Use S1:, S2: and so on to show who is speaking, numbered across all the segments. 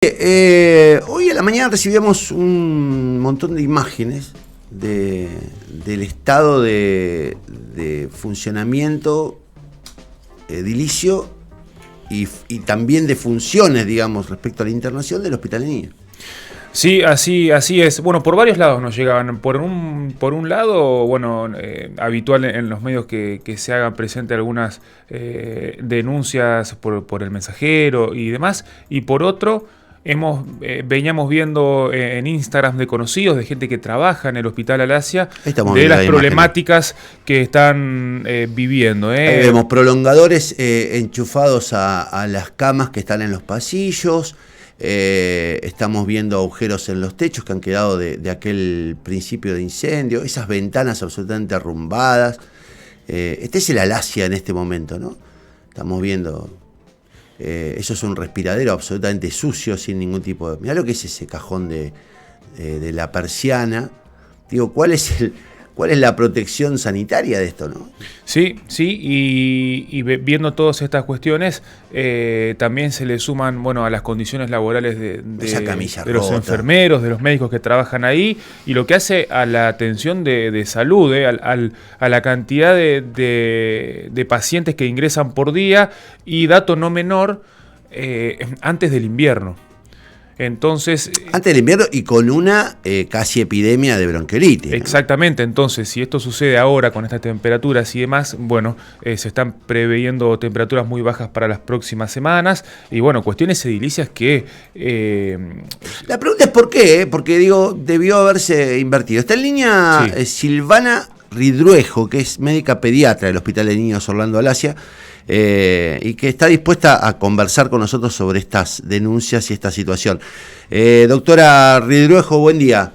S1: Hoy a la mañana recibíamos un montón de imágenes del estado de funcionamiento edilicio y también de funciones, digamos, respecto a la internación del Hospital de Niños.
S2: Sí, así es. Bueno, por varios lados nos llegaban. Por un lado, bueno, habitual en los medios que se hagan presente algunas denuncias por el mensajero y demás. Y por otro, veníamos viendo en Instagram de conocidos, de gente que trabaja en el Hospital Alasia, de las problemáticas que están viviendo.
S1: Ahí vemos prolongadores enchufados a las camas que están en los pasillos. Estamos viendo agujeros en los techos que han quedado de aquel principio de incendio, esas ventanas absolutamente arrumbadas. Este es el Alasia en este momento, ¿no? Estamos viendo, eso es un respiradero absolutamente sucio, sin ningún tipo de... Mirá lo que es ese cajón de la persiana. Digo, ¿cuál es la protección sanitaria de esto, no?
S2: Sí, y viendo todas estas cuestiones, también se le suman, bueno, a las condiciones laborales de los enfermeros, de los médicos que trabajan ahí, y lo que hace a la atención de salud, a la cantidad de pacientes que ingresan por día, y dato no menor, antes del invierno. Entonces,
S1: antes del invierno y con una casi epidemia de bronquiolitis, ¿no?
S2: Exactamente, entonces si esto sucede ahora con estas temperaturas y demás, bueno, se están preveyendo temperaturas muy bajas para las próximas semanas y bueno, cuestiones edilicias que...
S1: La pregunta es ¿por qué? Porque digo, debió haberse invertido. Está en línea Silvana Ridruejo, que es médica pediatra del Hospital de Niños Orlando Alasia, y que está dispuesta a conversar con nosotros sobre estas denuncias y esta situación. Doctora Ridruejo, buen día.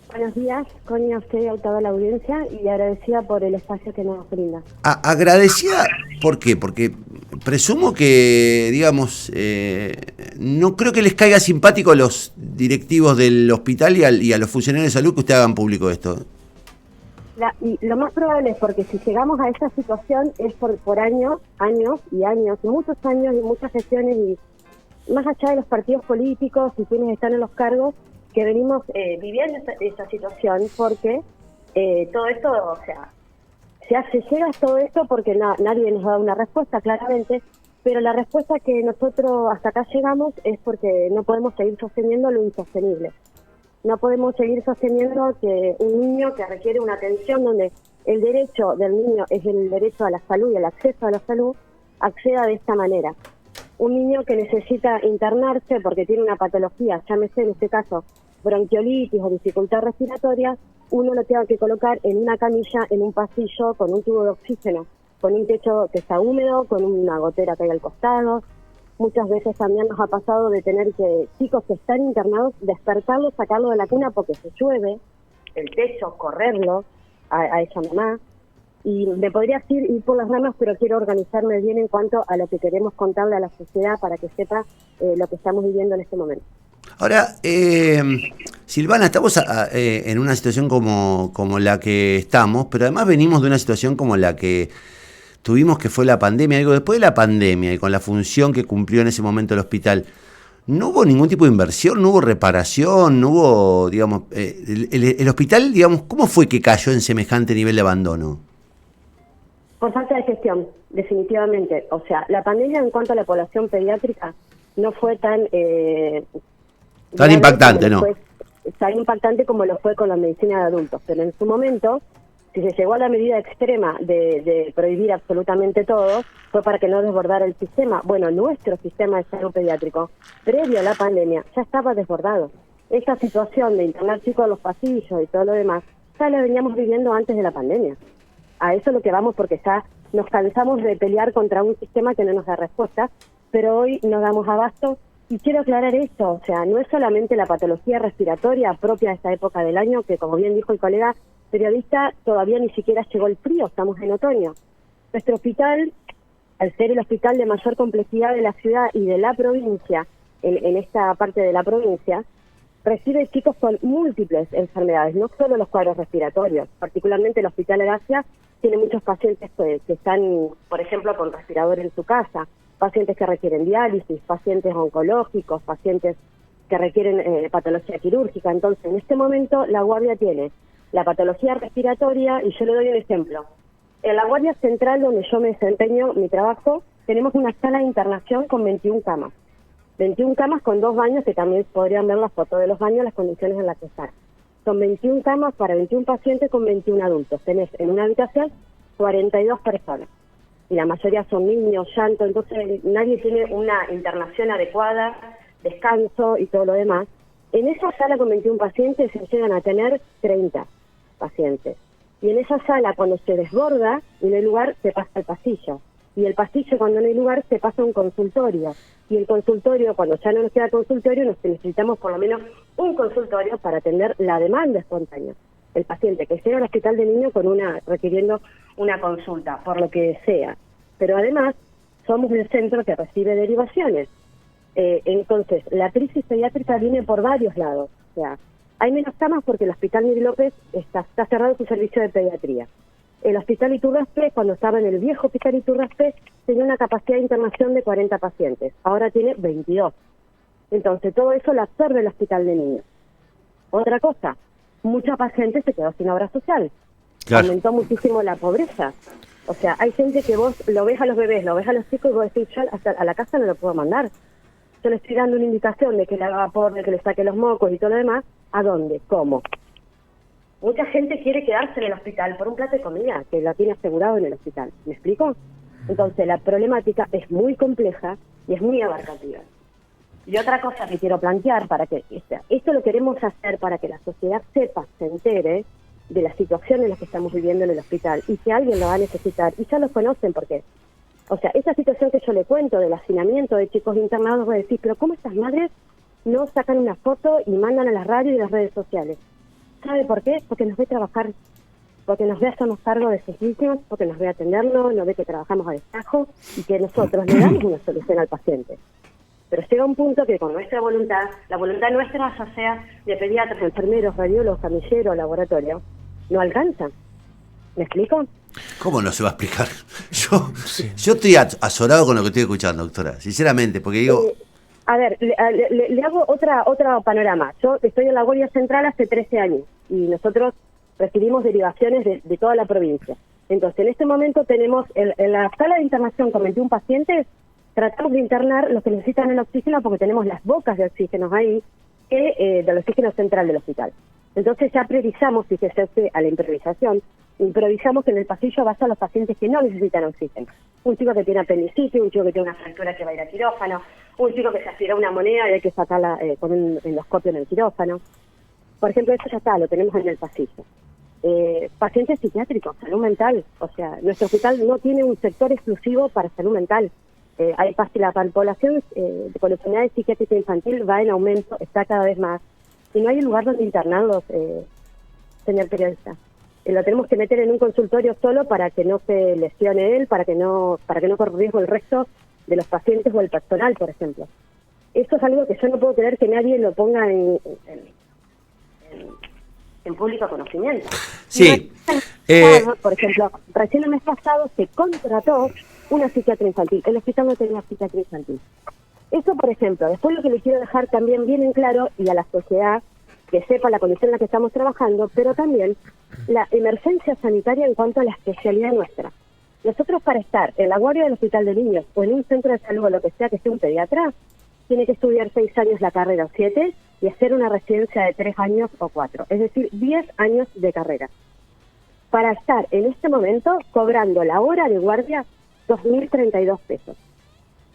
S3: Buenos días, Connie, a usted y a toda la audiencia, y agradecida por el espacio que nos brinda.
S1: ¿Agradecida por qué? Porque presumo que, digamos, no creo que les caiga simpático a los directivos del hospital y a los funcionarios de salud que usted hagan público esto.
S3: Y lo más probable es porque si llegamos a esa situación es por años, muchos años y muchas gestiones, y más allá de los partidos políticos y quienes están en los cargos, que venimos viviendo esa situación, porque todo esto, o sea, se llega a todo esto porque nadie nos da una respuesta, claramente, pero la respuesta que nosotros hasta acá llegamos es porque no podemos seguir sosteniendo lo insostenible. No podemos seguir sosteniendo que un niño que requiere una atención donde el derecho del niño es el derecho a la salud y el acceso a la salud, acceda de esta manera. Un niño que necesita internarse porque tiene una patología, llámese en este caso bronquiolitis o dificultad respiratoria, uno lo tenga que colocar en una camilla, en un pasillo, con un tubo de oxígeno, con un techo que está húmedo, con una gotera que hay al costado. Muchas veces también nos ha pasado de tener que chicos que están internados, despertarlos, sacarlo de la cuna porque se llueve, el techo, correrlo a esa mamá. Y me podría ir por las ramas, pero quiero organizarme bien en cuanto a lo que queremos contarle a la sociedad para que sepa lo que estamos viviendo en este momento.
S1: Ahora, Silvana, estamos en una situación como la que estamos, pero además venimos de una situación como la que tuvimos, que fue la pandemia. Digo, después de la pandemia y con la función que cumplió en ese momento el hospital, no hubo ningún tipo de inversión, no hubo reparación, no hubo, digamos, el hospital, digamos, ¿cómo fue que cayó en semejante nivel de abandono?
S3: Por falta de gestión, definitivamente. O sea, la pandemia en cuanto a la población pediátrica no fue tan
S1: impactante, ¿no?
S3: Tan impactante como lo fue con la medicina de adultos, pero en su momento, si se llegó a la medida extrema de prohibir absolutamente todo, fue para que no desbordara el sistema. Bueno, nuestro sistema de salud pediátrico, previo a la pandemia, ya estaba desbordado. Esta situación de internar chicos en los pasillos y todo lo demás, ya la veníamos viviendo antes de la pandemia. A eso es lo que vamos, porque ya nos cansamos de pelear contra un sistema que no nos da respuesta, pero hoy nos damos abasto. Y quiero aclarar esto, o sea, no es solamente la patología respiratoria propia de esta época del año, que como bien dijo el colega periodista, todavía ni siquiera llegó el frío, estamos en otoño. Nuestro hospital, al ser el hospital de mayor complejidad de la ciudad y de la provincia, en esta parte de la provincia, recibe chicos con múltiples enfermedades, no solo los cuadros respiratorios. Particularmente el Hospital Alasia tiene muchos pacientes que están, por ejemplo, con respirador en su casa. pacientes que requieren diálisis, pacientes oncológicos, pacientes que requieren patología quirúrgica. Entonces, en este momento, la guardia tiene la patología respiratoria, y yo le doy un ejemplo. En la guardia central, donde yo me desempeño mi trabajo, tenemos una sala de internación con 21 camas. 21 camas con 2 baños, que también podrían ver la foto de los baños, las condiciones en las que están. Son 21 camas para 21 pacientes con 21 adultos. Tenés en una habitación 42 personas. Y la mayoría son niños, llanto, entonces nadie tiene una internación adecuada, descanso y todo lo demás. En esa sala con 21 pacientes se llegan a tener 30 pacientes. Y en esa sala, cuando se desborda y no hay lugar, se pasa al pasillo. Y el pasillo, cuando no hay lugar, se pasa a un consultorio. Y el consultorio, cuando ya no nos queda consultorio, necesitamos por lo menos un consultorio para atender la demanda espontánea. El paciente que llega al hospital de niños requiriendo una consulta, por lo que sea. Pero además, somos el centro que recibe derivaciones. Entonces, la crisis pediátrica viene por varios lados. O sea, hay menos camas porque el Hospital Miguel López está cerrado su servicio de pediatría. El Hospital Iturraspe, cuando estaba en el viejo Hospital Iturraspe, tenía una capacidad de internación de 40 pacientes. Ahora tiene 22. Entonces, todo eso lo absorbe el Hospital de Niños. Otra cosa, mucha paciente se quedó sin obra social. Claro. Aumentó muchísimo la pobreza. O sea, hay gente que vos lo ves a los bebés, lo ves a los chicos y vos decís, yo hasta a la casa no lo puedo mandar. Yo le estoy dando una indicación de que le haga vapor, de que le saque los mocos y todo lo demás. ¿A dónde? ¿Cómo? Mucha gente quiere quedarse en el hospital por un plato de comida, que lo tiene asegurado en el hospital. ¿Me explico? Entonces, la problemática es muy compleja y es muy abarcativa. Y otra cosa que quiero plantear, para que esto lo queremos hacer para que la sociedad sepa, se entere de la situación en la que estamos viviendo en el hospital y que alguien lo va a necesitar. Y ya los conocen porque, o sea, esa situación que yo le cuento del hacinamiento de chicos internados, voy a decir, pero ¿cómo estas madres no sacan una foto y mandan a la radio y las redes sociales? ¿Sabe por qué? Porque nos ve trabajar, porque nos ve hacernos cargo de sus niños, porque nos ve atenderlo, nos ve que trabajamos a destajo y que nosotros le damos una solución al paciente. Pero llega un punto que con nuestra voluntad, la voluntad nuestra, ya sea de pediatras, enfermeros, radiólogos, camilleros, laboratorio, no alcanza. ¿Me explico?
S1: ¿Cómo no se va a explicar? Yo estoy azorado con lo que estoy escuchando, doctora, sinceramente, porque digo...
S3: A ver, le hago otro panorama. Yo estoy en la Guardia Central hace 13 años y nosotros recibimos derivaciones de toda la provincia. Entonces, en este momento tenemos en la sala de internación con 21 pacientes, tratamos de internar los que necesitan el oxígeno porque tenemos las bocas de oxígeno ahí, del oxígeno central del hospital. Entonces ya priorizamos, si se hace a la improvisación, improvisamos que en el pasillo vas a los pacientes que no necesitan oxígeno. Un chico que tiene apendicitis, un chico que tiene una fractura que va a ir a quirófano, un chico que se aspiró una moneda y hay que sacarla con un endoscopio en el quirófano. Por ejemplo, eso ya está, lo tenemos en el pasillo. Pacientes psiquiátricos, salud mental. O sea, nuestro hospital no tiene un sector exclusivo para salud mental. La población con enfermedades psiquiátricas infantil va en aumento, está cada vez más. Y no hay un lugar donde internarlos, señor periodista. Lo tenemos que meter en un consultorio solo para que no se lesione él, para que no corra riesgo el resto de los pacientes o el personal, por ejemplo. Eso es algo que yo no puedo creer que nadie lo ponga en público conocimiento.
S1: Sí.
S3: Por ejemplo, recién el mes pasado se contrató una psiquiatra infantil. El hospital no tenía psiquiatra infantil. Eso, por ejemplo. Después lo que les quiero dejar también bien en claro, y a la sociedad que sepa la condición en la que estamos trabajando, pero también la emergencia sanitaria en cuanto a la especialidad nuestra. Nosotros, para estar en la guardia del hospital de niños o en un centro de salud o lo que sea que esté un pediatra, tiene que estudiar 6 años la carrera o 7 y hacer una residencia de 3 años o 4, es decir, 10 años de carrera. Para estar en este momento cobrando la hora de guardia 2.032 pesos.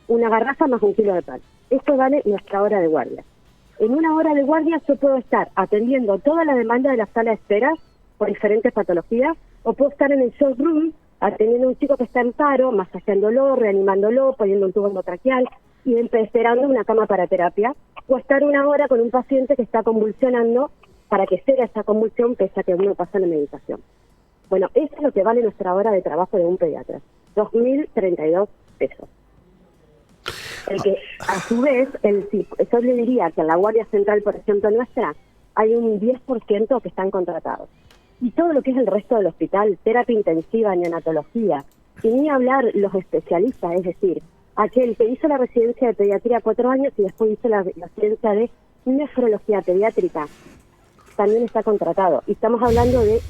S3: Una garrafa más un kilo de pan. Esto vale nuestra hora de guardia. En una hora de guardia yo puedo estar atendiendo toda la demanda de la sala de espera por diferentes patologías, o puedo estar en el shock room atendiendo a un chico que está en paro, masajeándolo, reanimándolo, poniendo un tubo endotraqueal y esperando una cama para terapia, o estar una hora con un paciente que está convulsionando para que ceda esa convulsión pese a que uno pasa la medicación. Bueno, eso es lo que vale nuestra hora de trabajo de un pediatra, 2.032 pesos. El que, a su vez, yo le diría que en la Guardia Central, por ejemplo, nuestra, hay un 10% que están contratados. Y todo lo que es el resto del hospital, terapia intensiva, neonatología, y ni hablar los especialistas, es decir, aquel que hizo la residencia de pediatría 4 años y después hizo la residencia de nefrología pediátrica, también está contratado. Y estamos hablando de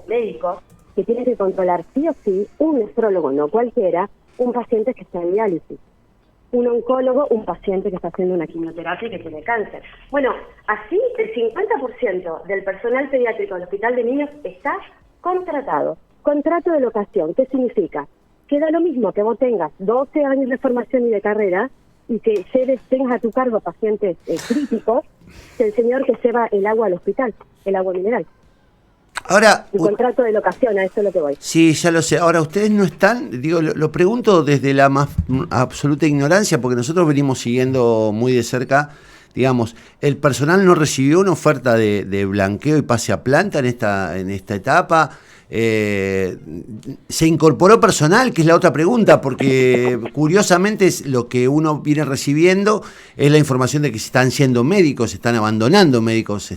S3: médicos que tienen que controlar sí o sí, un nefrólogo, no cualquiera, un paciente que está en diálisis. Un oncólogo, un paciente que está haciendo una quimioterapia y que tiene cáncer. Bueno, así el 50% del personal pediátrico del Hospital de Niños está contratado. Contrato de locación, ¿qué significa? Que da lo mismo que vos tengas 12 años de formación y de carrera y que tengas a tu cargo pacientes críticos, que el señor que lleva el agua al hospital, el agua mineral.
S1: Ahora,
S3: el contrato de locación, a eso es lo que voy.
S1: Sí, ya lo sé. Ahora, ustedes no están, digo, lo pregunto desde la más absoluta ignorancia, porque nosotros venimos siguiendo muy de cerca, digamos, ¿el personal no recibió una oferta de blanqueo y pase a planta en esta etapa? ¿Se incorporó personal? Que es la otra pregunta, porque curiosamente es lo que uno viene recibiendo es la información de que se están siendo médicos, se están abandonando médicos,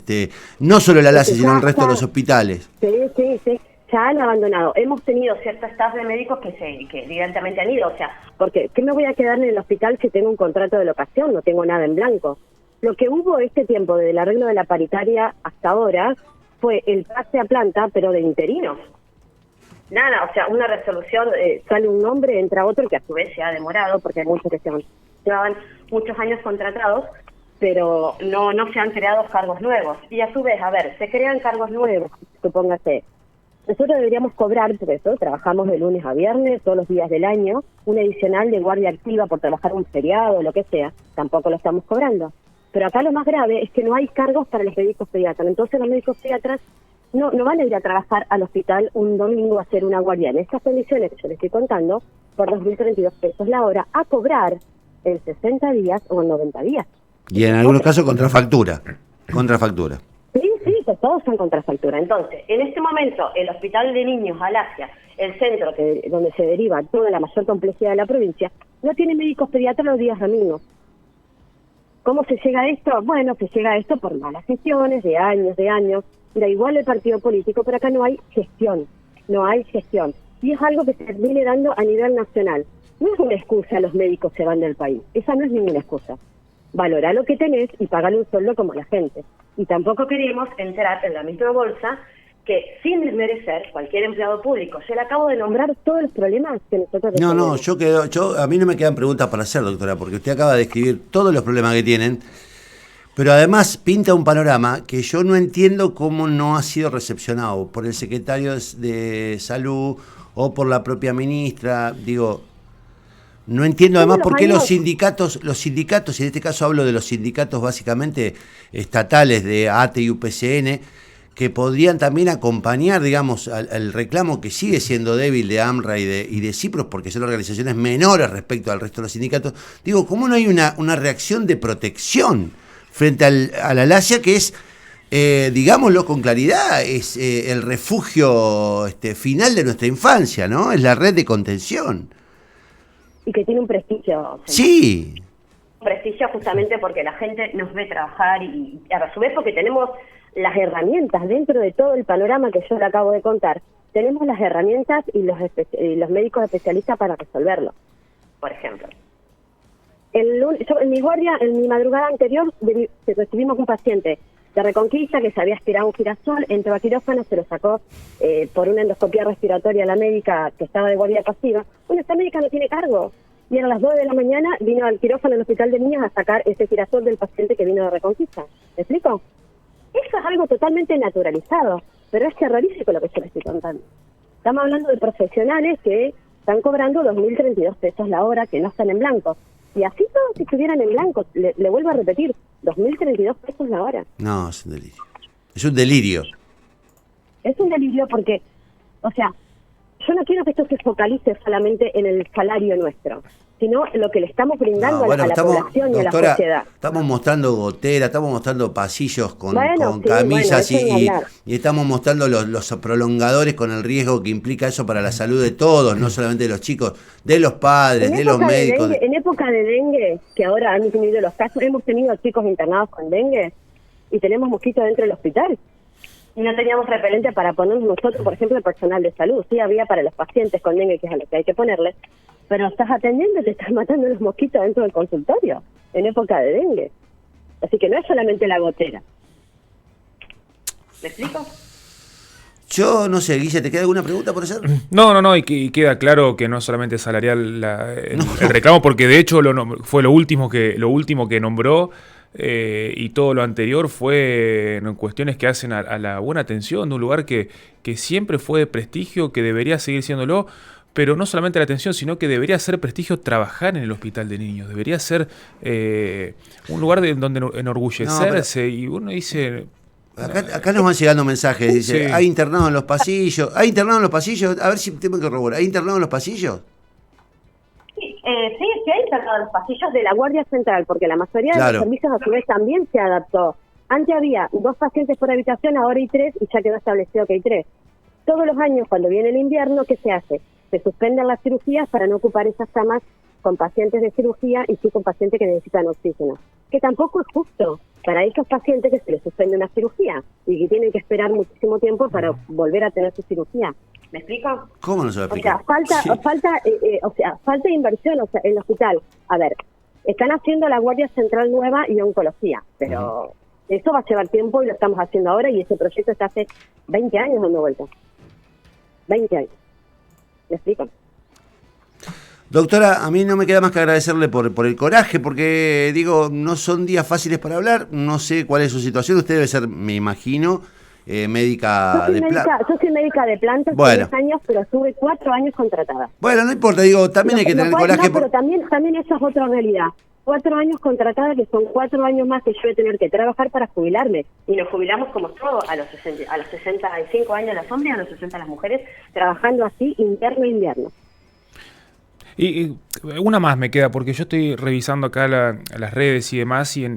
S1: no solo la LACE, sino el resto de los hospitales.
S3: Sí, ya han abandonado. Hemos tenido cierto staff de médicos que evidentemente han ido, o sea, porque ¿qué me voy a quedar en el hospital si tengo un contrato de locación? No tengo nada en blanco. Lo que hubo este tiempo, desde el arreglo de la paritaria hasta ahora, fue el pase a planta, pero de interinos. Nada, o sea, una resolución, sale un nombre, entra otro, que a su vez se ha demorado, porque hay muchos que llevaban muchos años contratados, pero no se han creado cargos nuevos. Y a su vez, a ver, se crean cargos nuevos, supóngase. Nosotros deberíamos cobrar, por eso trabajamos de lunes a viernes, todos los días del año, un adicional de guardia activa por trabajar un feriado, lo que sea, tampoco lo estamos cobrando. Pero acá lo más grave es que no hay cargos para los médicos pediatras. Entonces los médicos pediatras no van a ir a trabajar al hospital un domingo a hacer una guardia en estas condiciones que yo les estoy contando, por 2.032 pesos la hora, a cobrar en 60 días o en 90 días.
S1: Y en algunos casos contrafactura.
S3: Sí, pues todos son contrafactura. Entonces, en este momento, el Hospital de Niños Alasia, el centro donde se deriva toda la mayor complejidad de la provincia, no tiene médicos pediatras los días domingos. ¿Cómo se llega a esto? Bueno, se llega a esto por malas gestiones de años. Da igual el partido político, pero acá no hay gestión. Y es algo que se viene dando a nivel nacional. No es una excusa los médicos se van del país. Esa no es ninguna excusa. Valora lo que tenés y pagale un sueldo como la gente. Y tampoco queremos entrar en la misma bolsa que, sin desmerecer cualquier empleado público. Yo le acabo de nombrar todos los problemas que nosotros tenemos.
S1: A mí no me quedan preguntas para hacer, doctora, porque usted acaba de describir todos los problemas que tienen, pero además pinta un panorama que yo no entiendo cómo no ha sido recepcionado por el secretario de Salud o por la propia ministra. Digo, no entiendo además por qué los sindicatos, y en este caso hablo de los sindicatos básicamente estatales de ATE y UPCN, que podrían también acompañar, digamos, al reclamo que sigue siendo débil de AMRA y de CIPROS, porque son organizaciones menores respecto al resto de los sindicatos. Digo, ¿cómo no hay una reacción de protección frente a la LACE, que es, digámoslo con claridad, es el refugio final de nuestra infancia, ¿no? Es la red de contención.
S3: Y que tiene un prestigio.
S1: Sí.
S3: Un prestigio justamente porque la gente nos ve trabajar y a su vez porque tenemos las herramientas dentro de todo el panorama que yo le acabo de contar. Tenemos las herramientas y los médicos especialistas para resolverlo. Por ejemplo, en mi madrugada anterior recibimos un paciente de Reconquista que se había aspirado un girasol, entró a quirófano, se lo sacó por una endoscopía respiratoria a la médica que estaba de guardia pasiva. Bueno, esta médica no tiene cargo. Y a las 2 de la mañana vino al quirófano del Hospital de Niños a sacar ese girasol del paciente que vino de Reconquista. ¿Me explico? Eso es algo totalmente naturalizado, pero es terrorífico lo que yo le estoy contando. Estamos hablando de profesionales que están cobrando 2.032 pesos la hora, que no están en blanco. Y así todos si estuvieran en blanco, le vuelvo a repetir, 2.032 pesos la hora.
S1: No, es un delirio. Es un delirio.
S3: Es un delirio porque, o sea, yo no quiero que esto se focalice solamente en el salario nuestro, sino en lo que le estamos brindando a la población y a la sociedad.
S1: Estamos mostrando goteras, estamos mostrando pasillos con camisas y estamos mostrando los prolongadores con el riesgo que implica eso para la salud de todos, no solamente de los chicos, de los padres, de los médicos.
S3: En época de dengue, que ahora han disminuido los casos, hemos tenido chicos internados con dengue y tenemos mosquitos dentro del hospital. Y no teníamos repelente para ponernos nosotros, por ejemplo, el personal de salud. Sí había para los pacientes con dengue, que es a lo que hay que ponerle, pero estás atendiendo y te estás matando los mosquitos dentro del consultorio, en época de dengue. Así que no es solamente la gotera. ¿Me explico?
S1: Yo no sé, Guille, ¿te queda alguna pregunta por hacer?
S2: No, y queda claro que no solamente es salarial el reclamo, porque de hecho fue lo último que nombró, y todo lo anterior fue en cuestiones que hacen a la buena atención de un lugar que siempre fue de prestigio, que debería seguir siéndolo, pero no solamente la atención, sino que debería ser prestigio trabajar en el hospital de niños, debería ser un lugar donde enorgullecerse, y uno dice...
S1: Acá nos van llegando mensajes, dice,
S2: sí.
S1: ¿Hay internado en los pasillos? ¿Hay internado en los pasillos? A ver si tengo que corroborar. ¿Hay internado en los pasillos?
S3: Sí, hay internado en los pasillos de la Guardia Central, porque la mayoría de los servicios a su vez también se adaptó. Antes había 2 pacientes por habitación, ahora hay 3 y ya quedó establecido que hay 3. Todos los años, cuando viene el invierno, ¿qué se hace? Se suspenden las cirugías para no ocupar esas camas con pacientes de cirugía y sí con pacientes que necesitan oxígeno. Que tampoco es justo para esos pacientes que se les suspende una cirugía y que tienen que esperar muchísimo tiempo para volver a tener su cirugía. ¿Me explico?
S1: ¿Cómo no se va a explicar?
S3: O sea, falta inversión, o sea, en el hospital. A ver, están haciendo la Guardia Central nueva y oncología, pero eso va a llevar tiempo y lo estamos haciendo ahora, y ese proyecto está hace 20 años dando vueltas. 20 años. ¿Me explico?
S1: Doctora, a mí no me queda más que agradecerle por el coraje, porque digo, no son días fáciles para hablar, no sé cuál es su situación, usted debe ser, me imagino, médica de planta.
S3: Yo soy médica de planta hace 10 años, pero estuve 4 años contratada.
S1: Bueno, no importa, digo, también hay que tener coraje.
S3: Pero también esa es otra realidad. 4 años contratada, que son 4 años más que yo voy a tener que trabajar para jubilarme. Y nos jubilamos como todos, a los 65 años los hombres, a los 60 las mujeres, trabajando así, invierno a invierno.
S2: Y una más me queda, porque yo estoy revisando acá las redes y demás, y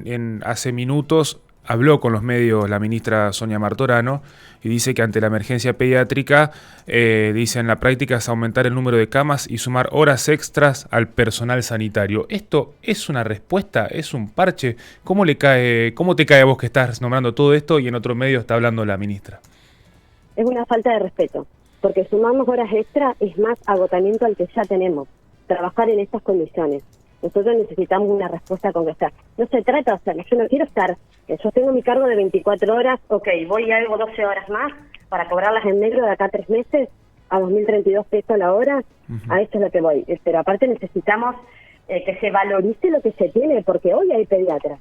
S2: hace minutos habló con los medios la ministra Sonia Martorano y dice que ante la emergencia pediátrica, dice en la práctica es aumentar el número de camas y sumar horas extras al personal sanitario. ¿Esto es una respuesta? ¿Es un parche? ¿Cómo te cae a vos que estás nombrando todo esto y en otro medio está hablando la ministra?
S3: Es una falta de respeto, porque sumarnos horas extra es más agotamiento al que ya tenemos. Trabajar en estas condiciones. Nosotros necesitamos una respuesta concreta. No se trata, o sea, yo no quiero estar, yo tengo mi cargo de 24 horas, voy y hago 12 horas más para cobrarlas en negro de acá a 3 meses, a 2.032 pesos la hora, a esto es lo que voy. Pero aparte necesitamos que se valorice lo que se tiene, porque hoy hay pediatras.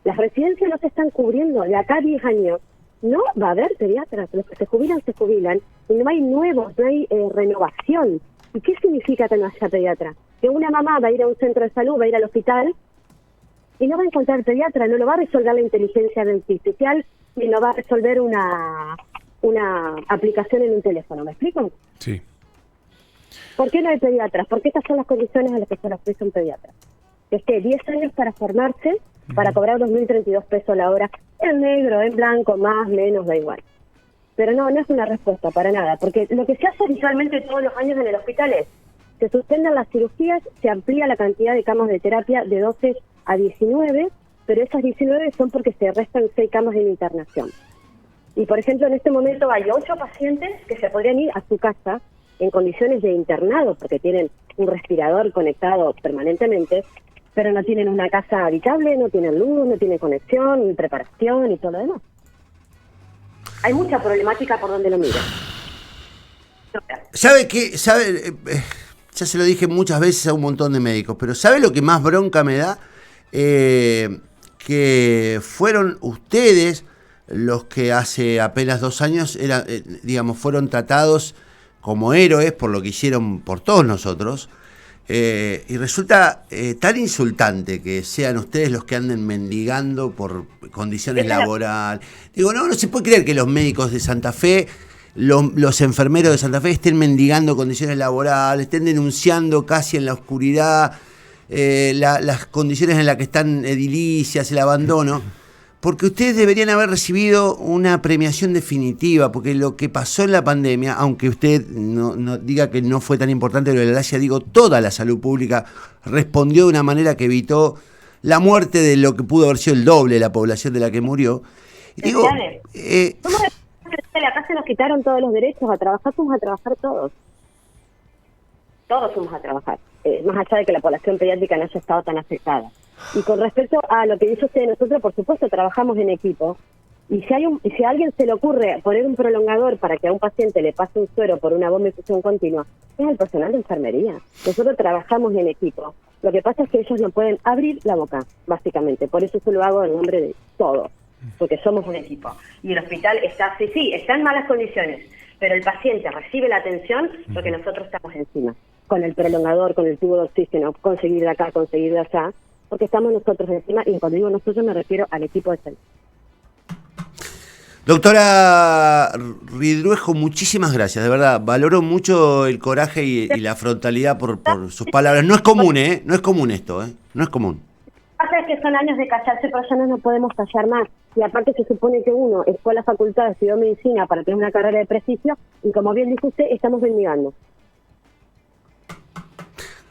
S3: Las residencias no se están cubriendo, de acá a 10 años no va a haber pediatras, los que se jubilan, y no hay nuevos, no hay renovación. ¿Y qué significa que no haya pediatra? Que una mamá va a ir a un centro de salud, va a ir al hospital y no va a encontrar pediatra, no lo va a resolver la inteligencia artificial ni no va a resolver una aplicación en un teléfono. ¿Me explico?
S2: Sí.
S3: ¿Por qué no hay pediatras? Porque estas son las condiciones en las que se les ofrece un pediatra. Que esté 10 años para formarse, para cobrar 2.032 pesos la hora, en negro, en blanco, más, menos, da igual. Pero no es una respuesta para nada, porque lo que se hace habitualmente todos los años en el hospital es, se suspenden las cirugías, se amplía la cantidad de camas de terapia de 12 a 19, pero esas 19 son porque se restan 6 camas en internación. Y por ejemplo, en este momento hay 8 pacientes que se podrían ir a su casa en condiciones de internado, porque tienen un respirador conectado permanentemente, pero no tienen una casa habitable, no tienen luz, no tienen conexión, ni preparación y todo lo demás. Hay mucha problemática por donde lo mire.
S1: ¿Sabe qué? Ya se lo dije muchas veces a un montón de médicos, pero ¿sabe lo que más bronca me da? Que fueron ustedes los que hace apenas 2 años fueron tratados como héroes por lo que hicieron por todos nosotros. Y resulta tan insultante que sean ustedes los que anden mendigando por condiciones laborales. Digo, no se puede creer que los médicos de Santa Fe, los enfermeros de Santa Fe estén mendigando condiciones laborales, estén denunciando casi en la oscuridad las condiciones en las que están edilicias, el abandono. Porque ustedes deberían haber recibido una premiación definitiva, porque lo que pasó en la pandemia, aunque usted no diga que no fue tan importante lo de la Alasia, digo, toda la salud pública respondió de una manera que evitó la muerte de lo que pudo haber sido el doble de la población de la que murió. Y digo,
S3: acá se nos quitaron todos los derechos, a trabajar fuimos a trabajar todos. Todos fuimos a trabajar. más allá de que la población pediátrica no haya estado tan afectada. Y con respecto a lo que dice usted, nosotros por supuesto trabajamos en equipo, y si a alguien se le ocurre poner un prolongador para que a un paciente le pase un suero por una bomba de infusión continua, es el personal de enfermería. Nosotros trabajamos en equipo. Lo que pasa es que ellos no pueden abrir la boca, básicamente. Por eso lo hago en nombre de todos, porque somos un equipo. Y el hospital está en malas condiciones, pero el paciente recibe la atención porque nosotros estamos encima, con el prolongador, con el tubo de oxígeno, conseguir de acá, conseguir de allá, porque estamos nosotros encima, y cuando digo nosotros me refiero al equipo de salud.
S1: Doctora Ridruejo, muchísimas gracias, de verdad. Valoro mucho el coraje y la frontalidad por sus palabras. No es común, ¿eh? No es común esto, ¿eh? No es común.
S3: Pasa es que son años de callarse, pero ya no podemos callar más. Y aparte se supone que uno fue a la facultad, estudió medicina para tener una carrera de prestigio, y como bien dijo usted, estamos mendigando.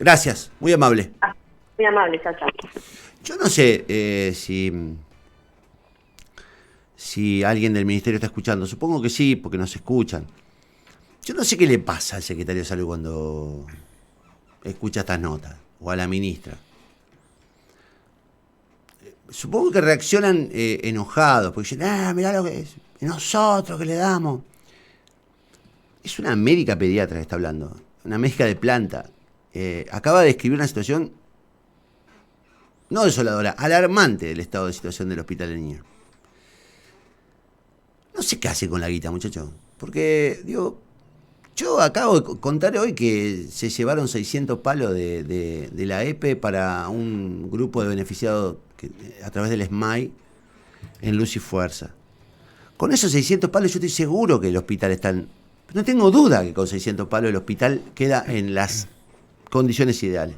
S1: Gracias, muy amable.
S3: Muy amable, Chacha.
S1: Yo no sé si alguien del Ministerio está escuchando. Supongo que sí, porque nos escuchan. Yo no sé qué le pasa al secretario de Salud cuando escucha estas notas, o a la ministra. Supongo que reaccionan enojados, porque dicen, mirá lo que es, nosotros que le damos. Es una médica pediatra que está hablando, una médica de planta. Acaba de describir una situación no desoladora, alarmante del estado de situación del hospital de niños. No sé qué hace con la guita, muchachos. Porque, digo, yo acabo de contar hoy que se llevaron 600 palos de la EPE para un grupo de beneficiados a través del SMAI en Luz y Fuerza. Con esos 600 palos yo estoy seguro que el hospital están... No tengo duda que con 600 palos el hospital queda en las condiciones ideales.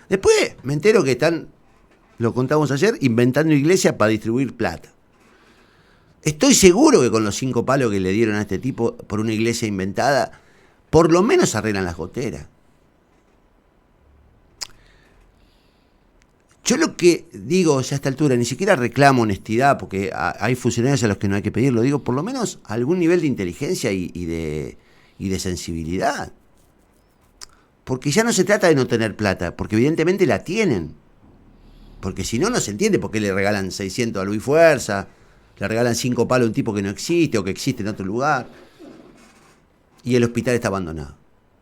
S1: Después me entero que están, lo contamos ayer, inventando iglesias para distribuir plata. Estoy seguro que con los 5 palos que le dieron a este tipo por una iglesia inventada, por lo menos arreglan las goteras. Yo lo que digo ya a esta altura, ni siquiera reclamo honestidad, porque hay funcionarios a los que no hay que pedirlo, digo por lo menos algún nivel de inteligencia y de sensibilidad. Porque ya no se trata de no tener plata, porque evidentemente la tienen. Porque si no, no se entiende por qué le regalan 600 a Luis Fuerza, le regalan 5 palos a un tipo que no existe o que existe en otro lugar, y el hospital está abandonado.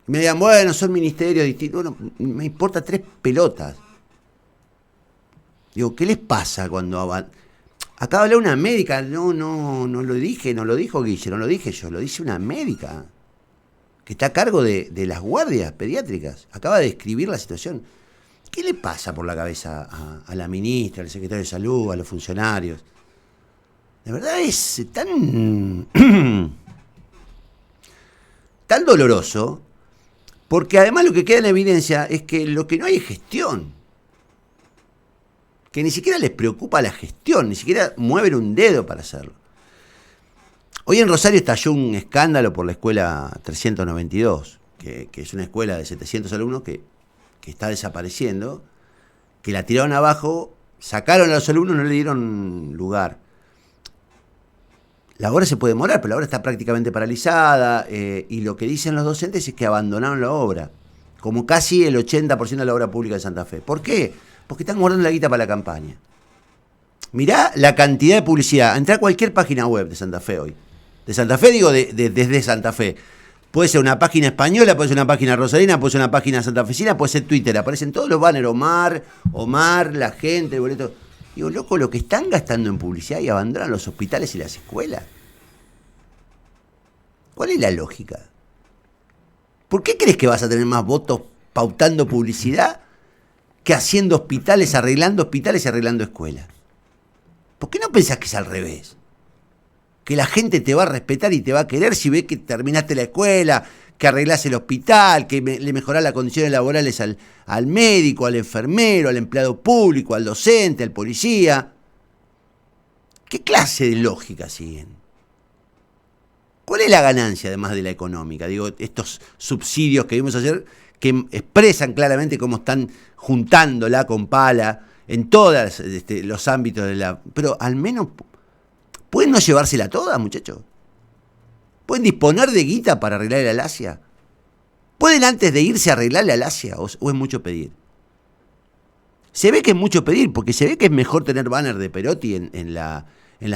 S1: Y me digan, bueno, son ministerios distintos. Bueno, me importa 3 pelotas. Digo, ¿qué les pasa cuando acaba de hablar una médica? No lo dije, no lo dijo Guille, no lo dije yo, lo dice una médica que está a cargo de las guardias pediátricas. Acaba de describir la situación. ¿Qué le pasa por la cabeza a la ministra, al secretario de Salud, a los funcionarios? De verdad es tan doloroso, porque además lo que queda en evidencia es que lo que no hay es gestión. Que ni siquiera les preocupa la gestión, ni siquiera mueven un dedo para hacerlo. Hoy en Rosario estalló un escándalo por la escuela 392, que es una escuela de 700 alumnos que está desapareciendo, que la tiraron abajo, sacaron a los alumnos, no le dieron lugar. La obra se puede demorar, pero la obra está prácticamente paralizada, y lo que dicen los docentes es que abandonaron la obra, como casi el 80% de la obra pública de Santa Fe. ¿Por qué? Porque están guardando la guita para la campaña. Mirá la cantidad de publicidad. Entrá a cualquier página web de Santa Fe hoy. De Santa Fe digo desde Santa Fe. Puede ser una página española, puede ser una página rosarina, puede ser una página santafesina, puede ser Twitter. Aparecen todos los banners, Omar, la gente, el boleto. Digo, loco, lo que están gastando en publicidad y abandonan los hospitales y las escuelas. ¿Cuál es la lógica? ¿Por qué crees que vas a tener más votos pautando publicidad que haciendo hospitales, arreglando hospitales y arreglando escuelas? ¿Por qué no pensás que es al revés? Que la gente te va a respetar y te va a querer si ve que terminaste la escuela, que arreglás el hospital, que le mejorás las condiciones laborales al médico, al enfermero, al empleado público, al docente, al policía. ¿Qué clase de lógica siguen? ¿Cuál es la ganancia además de la económica? Digo, estos subsidios que vimos ayer, que expresan claramente cómo están juntándola con pala en todos los ámbitos de la... Pero al menos, ¿pueden no llevársela toda, muchachos? ¿Pueden disponer de guita para arreglar el Alasia? ¿Pueden antes de irse a arreglarle al Asia o es mucho pedir? Se ve que es mucho pedir, porque se ve que es mejor tener banner de Perotti en las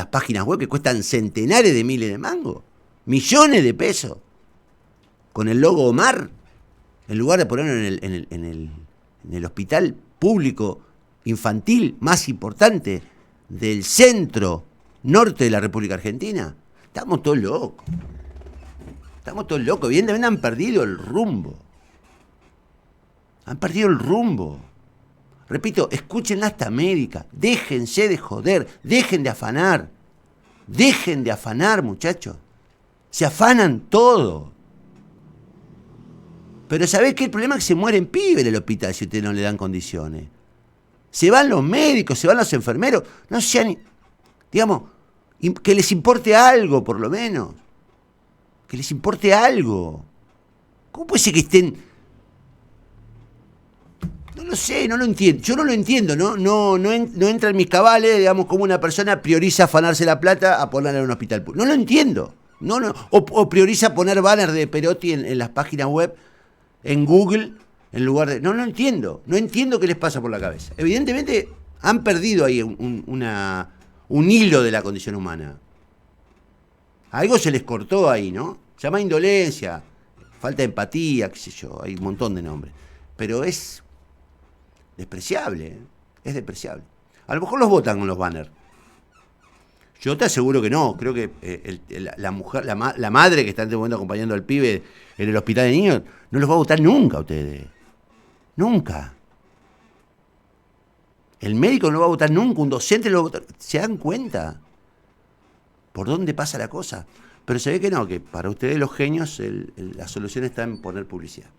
S1: páginas web que cuestan centenares de miles de mangos, millones de pesos, con el logo Omar, en lugar de ponerlo en el hospital público infantil más importante del centro norte de la República Argentina. Estamos todos locos. Evidentemente han perdido el rumbo. Repito, escuchen hasta América. Déjense de joder. Dejen de afanar. Muchachos. Se afanan todo. Pero ¿sabés qué? El problema es que se mueren pibes en el hospital si ustedes no le dan condiciones. Se van los médicos, se van los enfermeros. No sean, digamos, que les importe algo, por lo menos. Que les importe algo. ¿Cómo puede ser que estén? No lo sé, no lo entiendo. Yo no lo entiendo, no entra en mis cabales, digamos, cómo una persona prioriza afanarse la plata a ponerla en un hospital público. No lo entiendo. O prioriza poner banners de Perotti en las páginas web, en Google, en lugar de... No entiendo. No entiendo qué les pasa por la cabeza. Evidentemente han perdido ahí un hilo de la condición humana. Algo se les cortó ahí, ¿no? Se llama indolencia, falta de empatía, qué sé yo, hay un montón de nombres. Pero es despreciable, ¿eh? Es despreciable. A lo mejor los votan con los banners. Yo te aseguro que no. Creo que la mujer, la madre que está en este momento acompañando al pibe en el hospital de niños, no los va a votar nunca a ustedes. Nunca. El médico no lo va a votar nunca, un docente lo va a votar. ¿Se dan cuenta por dónde pasa la cosa? Pero se ve que no, que para ustedes los genios la solución está en poner publicidad.